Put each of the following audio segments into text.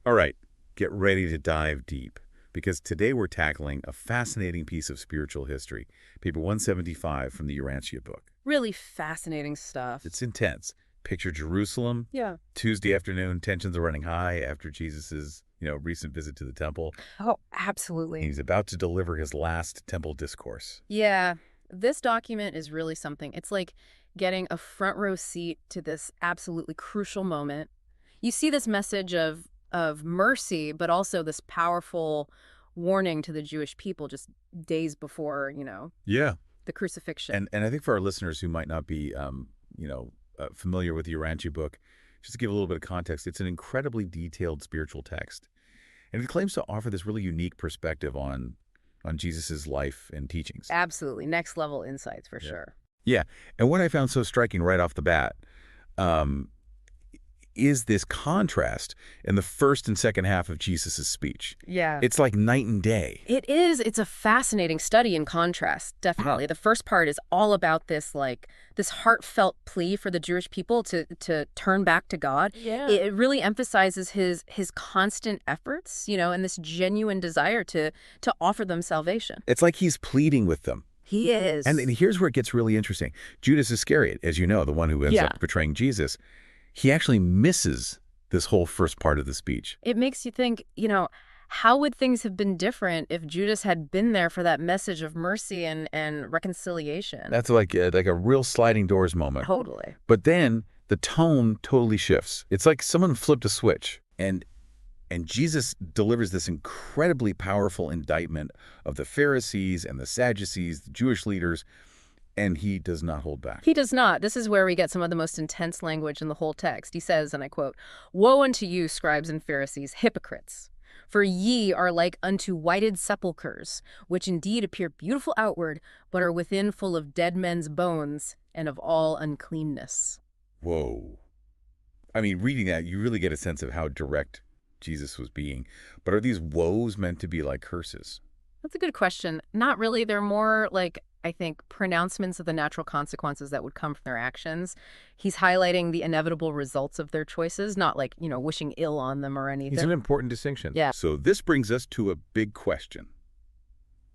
All right, get ready to dive deep, because today we're tackling a fascinating piece of spiritual history, paper 175 from the Urantia book. Really fascinating stuff. It's intense. Picture Jerusalem, Yeah. Tuesday afternoon, tensions are running high after Jesus's, recent visit to the temple. Oh, absolutely. He's about to deliver his last temple discourse. Yeah. This document is really something. It's like getting a front row seat to this absolutely crucial moment. You see this message of mercy, but also this powerful warning to the Jewish people just days before, Yeah. the crucifixion. And I think for our listeners who might not be, familiar with the Urantia book, just to give a little bit of context, it's an incredibly detailed spiritual text. And it claims to offer this really unique perspective on Jesus's life and teachings. Absolutely. Next level insights for Yeah. sure. Yeah. And what I found so striking right off the bat is this contrast in the first and second half of Jesus's speech. Yeah. It's like night and day. It is. It's a fascinating study in contrast, definitely. The first part is all about this heartfelt plea for the Jewish people to turn back to God. Yeah. It really emphasizes his constant efforts, and this genuine desire to offer them salvation. It's like he's pleading with them. He is. And here's where it gets really interesting. Judas Iscariot, as you know, the one who ends up betraying Jesus, he actually misses this whole first part of the speech. It makes you think, how would things have been different if Judas had been there for that message of mercy and reconciliation? That's like a real sliding doors moment. Totally. But then the tone totally shifts. It's like someone flipped a switch. And Jesus delivers this incredibly powerful indictment of the Pharisees and the Sadducees, the Jewish leaders, and he does not hold back. He does not. This is where we get some of the most intense language in the whole text. He says, and I quote, "Woe unto you, scribes and Pharisees, hypocrites! For ye are like unto whited sepulchres, which indeed appear beautiful outward, but are within full of dead men's bones and of all uncleanness." Whoa. I mean, reading that, you really get a sense of how direct Jesus was being. But are these woes meant to be like curses? That's a good question. Not really. They're more like, I think, pronouncements of the natural consequences that would come from their actions. He's highlighting the inevitable results of their choices, not like, wishing ill on them or anything. It's an important distinction. Yeah. So this brings us to a big question.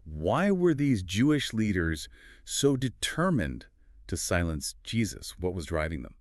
Why were these Jewish leaders so determined to silence Jesus? What was driving them?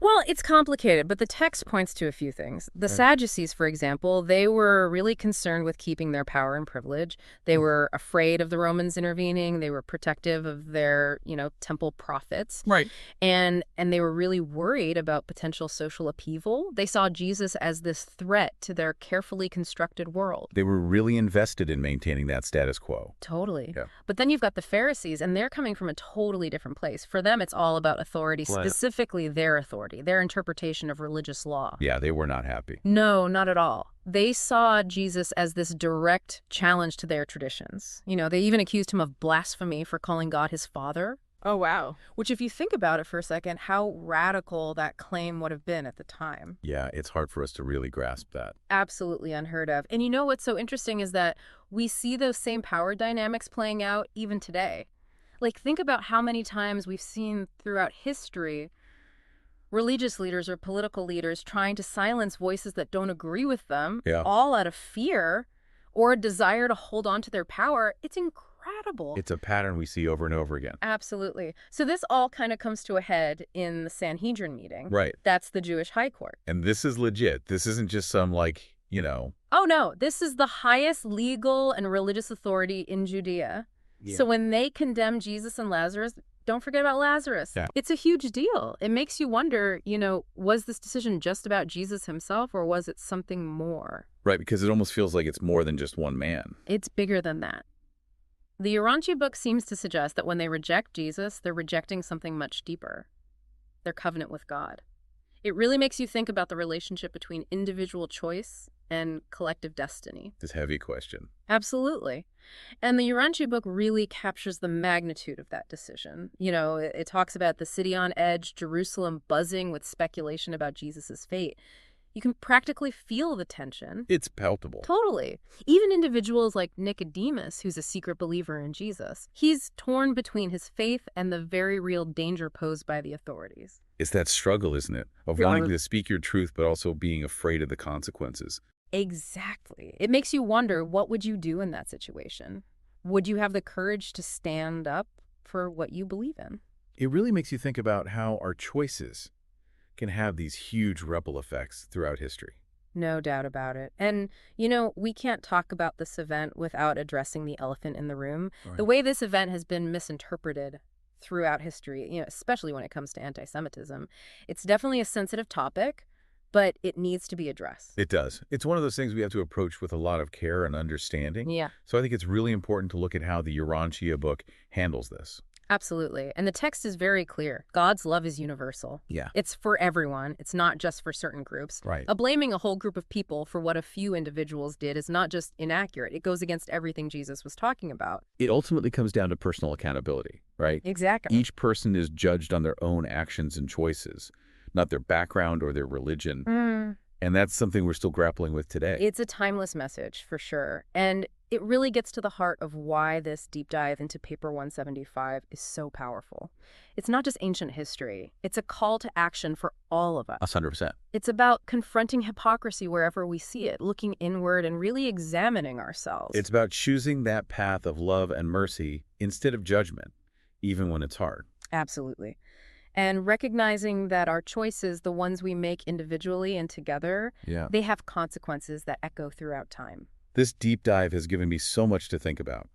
Well, it's complicated, but the text points to a few things. The Sadducees, for example, they were really concerned with keeping their power and privilege. They were afraid of the Romans intervening. They were protective of their, temple profits. Right. And they were really worried about potential social upheaval. They saw Jesus as this threat to their carefully constructed world. They were really invested in maintaining that status quo. Totally. Yeah. But then you've got the Pharisees, and they're coming from a totally different place. For them, it's all about authority, specifically their authority, their interpretation of religious law. Yeah, they were not happy. No, not at all. They saw Jesus as this direct challenge to their traditions. They even accused him of blasphemy for calling God his father. Oh, wow. Which, if you think about it for a second, how radical that claim would have been at the time. Yeah, it's hard for us to really grasp that. Absolutely unheard of. And what's so interesting is that we see those same power dynamics playing out even today. Like, think about how many times we've seen throughout history religious leaders or political leaders trying to silence voices that don't agree with them, all out of fear or a desire to hold on to their power. It's incredible. It's a pattern we see over and over again. Absolutely. So this all kind of comes to a head in the Sanhedrin meeting. Right. That's the Jewish high court. And this is legit. This isn't just some Oh, no. This is the highest legal and religious authority in Judea. Yeah. So when they condemn Jesus and Lazarus, don't forget about Lazarus. Yeah. It's a huge deal. It makes you wonder, was this decision just about Jesus himself, or was it something more? Right, because it almost feels like it's more than just one man. It's bigger than that. The Urantia book seems to suggest that when they reject Jesus, they're rejecting something much deeper, their covenant with God. It really makes you think about the relationship between individual choice and collective destiny. This heavy question. Absolutely. And the Urantia book really captures the magnitude of that decision. It talks about the city on edge, Jerusalem buzzing with speculation about Jesus's fate. You can practically feel the tension. It's palpable. Totally. Even individuals like Nicodemus, who's a secret believer in Jesus, he's torn between his faith and the very real danger posed by the authorities. It's that struggle, isn't it? Of wanting to speak your truth, but also being afraid of the consequences. Exactly. It makes you wonder, what would you do in that situation? Would you have the courage to stand up for what you believe in? It really makes you think about how our choices can have these huge ripple effects throughout history. No doubt about it. And, we can't talk about this event without addressing the elephant in the room. Right. The way this event has been misinterpreted throughout history, especially when it comes to anti-Semitism, it's definitely a sensitive topic, but it needs to be addressed. It does. It's one of those things we have to approach with a lot of care and understanding. Yeah. So I think it's really important to look at how the Urantia book handles this. Absolutely. And the text is very clear. God's love is universal. Yeah. It's for everyone. It's not just for certain groups. Right. Blaming a whole group of people for what a few individuals did is not just inaccurate. It goes against everything Jesus was talking about. It ultimately comes down to personal accountability, right? Exactly. Each person is judged on their own actions and choices, not their background or their religion. And that's something we're still grappling with today. It's a timeless message, for sure. And it really gets to the heart of why this deep dive into Paper 175 is so powerful. It's not just ancient history. It's a call to action for all of us. 100%. It's about confronting hypocrisy wherever we see it, looking inward and really examining ourselves. It's about choosing that path of love and mercy instead of judgment, even when it's hard. Absolutely. And recognizing that our choices, the ones we make individually and together, they have consequences that echo throughout time. This deep dive has given me so much to think about.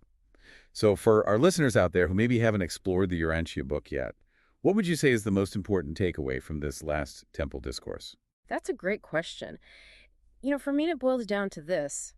So for our listeners out there who maybe haven't explored the Urantia book yet, what would you say is the most important takeaway from this last temple discourse? That's a great question. For me, it boils down to this.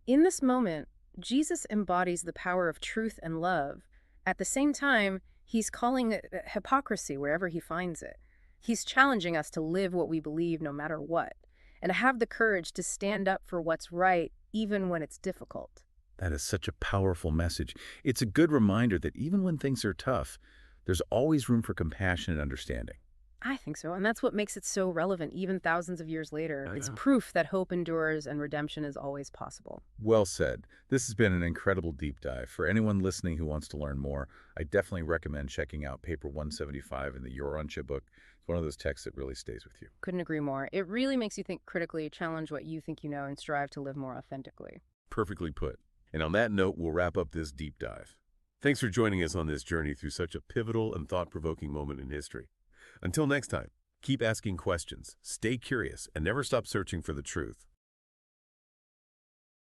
In this moment, Jesus embodies the power of truth and love. At the same time, he's calling it hypocrisy wherever he finds it. He's challenging us to live what we believe no matter what, and to have the courage to stand up for what's right even when it's difficult. That is such a powerful message. It's a good reminder that even when things are tough, there's always room for compassion and understanding. I think so, and that's what makes it so relevant even thousands of years later. It's proof that hope endures and redemption is always possible. Well said. This has been an incredible deep dive. For anyone listening who wants to learn more, I definitely recommend checking out Paper 175 in the Urantia book. It's one of those texts that really stays with you. Couldn't agree more. It really makes you think critically, challenge what you think you know, and strive to live more authentically. Perfectly put. And on that note, we'll wrap up this deep dive. Thanks for joining us on this journey through such a pivotal and thought-provoking moment in history. Until next time, keep asking questions, stay curious, and never stop searching for the truth.